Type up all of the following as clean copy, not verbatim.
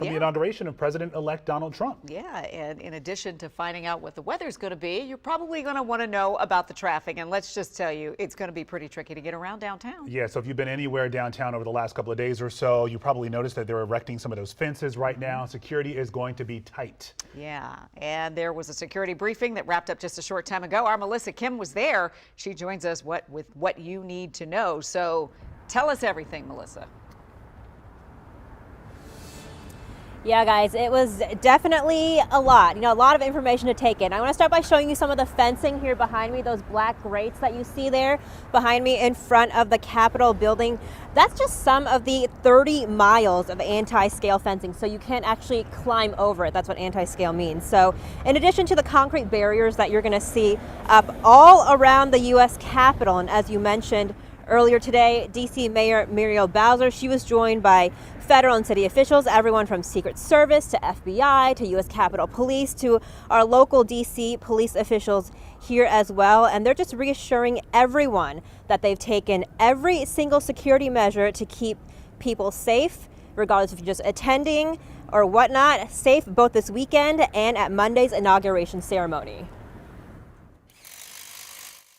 from the inauguration of President-elect Donald Trump. Yeah, and in addition to finding out what the weather's going to be, you're probably going to want to know about the traffic. And let's just tell you, it's going to be pretty tricky to get around downtown. Yeah, so if you've been anywhere downtown over the last couple of days or so, you probably noticed that they're erecting some of those fences right now. Security is going to be tight. Yeah, and there was a security briefing that wrapped up just a short time ago. Our Melissa Kim was there. She joins us with what you need to know. So tell us everything, Melissa. Yeah, guys, it was definitely a lot, a lot of information to take in. I want to start by showing you some of the fencing here behind me, those black grates that you see there behind me in front of the Capitol building. That's just some of the 30 miles of anti-scale fencing, so you can't actually climb over it. That's what anti-scale means. So in addition to the concrete barriers that you're going to see up all around the U.S. Capitol, and as you mentioned earlier today, D.C. Mayor Muriel Bowser, she was joined by federal and city officials, everyone from Secret Service to FBI to U.S. Capitol Police to our local D.C. police officials here as well. And they're just reassuring everyone that they've taken every single security measure to keep people safe, regardless if you're just attending or whatnot, safe both this weekend and at Monday's inauguration ceremony.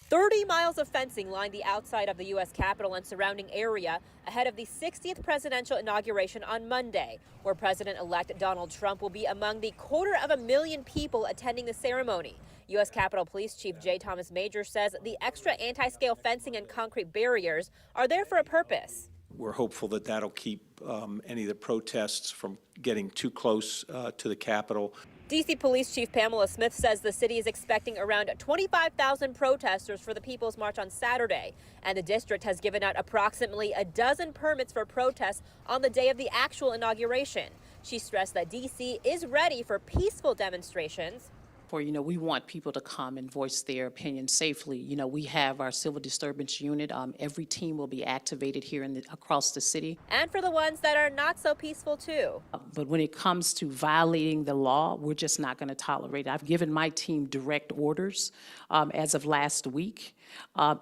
30 miles of fencing line the outside of the U.S. Capitol and surrounding area ahead of the 60th presidential inauguration on Monday, where President-elect Donald Trump will be among the 250,000 people attending the ceremony. U.S. Capitol Police Chief J. Thomas Major says the extra anti-scale fencing and concrete barriers are there for a purpose. We're hopeful that that'll keep any of the protests from getting too close to the Capitol. D.C. Police Chief Pamela Smith says the city is expecting around 25,000 protesters for the People's March on Saturday, and the district has given out approximately a dozen permits for protests on the day of the actual inauguration. She stressed that D.C. is ready for peaceful demonstrations. We want people to come and voice their opinion safely. We have our civil disturbance unit. Every team will be activated here across the city. And for the ones that are not so peaceful, too. But when it comes to violating the law, we're just not going to tolerate it. I've given my team direct orders as of last week.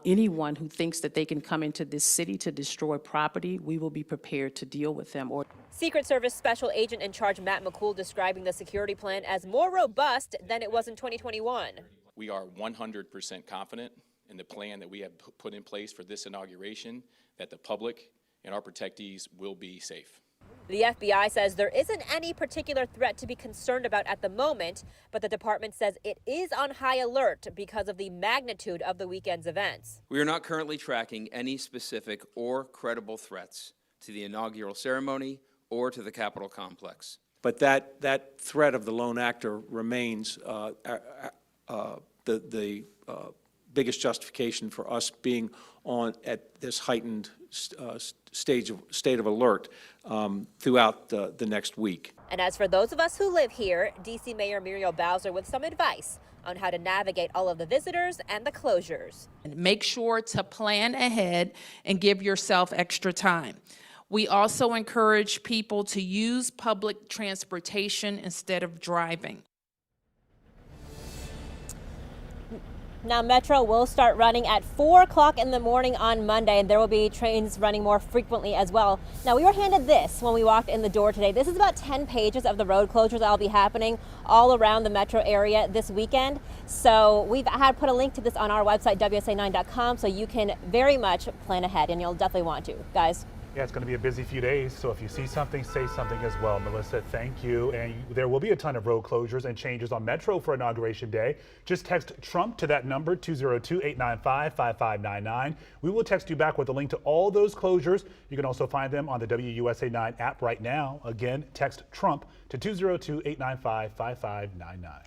Anyone who thinks that they can come into this city to destroy property, we will be prepared to deal with them. Secret Service Special Agent in Charge Matt McCool describing the security plan as more robust than it was in 2021. We are 100% confident in the plan that we have put in place for this inauguration, that the public and our protectees will be safe. The FBI says there isn't any particular threat to be concerned about at the moment, but the department says it is on high alert because of the magnitude of the weekend's events. We are not currently tracking any specific or credible threats to the inaugural ceremony or to the Capitol complex. But that threat of the lone actor remains the biggest justification for us being at this heightened state of alert throughout the next week. And as for those of us who live here, D.C. Mayor Muriel Bowser with some advice on how to navigate all of the visitors and the closures. Make sure to plan ahead and give yourself extra time. We also encourage people to use public transportation instead of driving. Now, Metro will start running at 4 o'clock in the morning on Monday, and there will be trains running more frequently as well. Now, we were handed this when we walked in the door today. This is about 10 pages of the road closures that will be happening all around the Metro area this weekend. So we've put a link to this on our website, WSA9.com, so you can very much plan ahead, and you'll definitely want to. Guys? Yeah, it's going to be a busy few days, so if you see something, say something as well. Melissa, thank you. And there will be a ton of road closures and changes on Metro for Inauguration Day. Just text Trump to that number, 202-895-5599. We will text you back with a link to all those closures. You can also find them on the WUSA 9 app right now. Again, text Trump to 202-895-5599.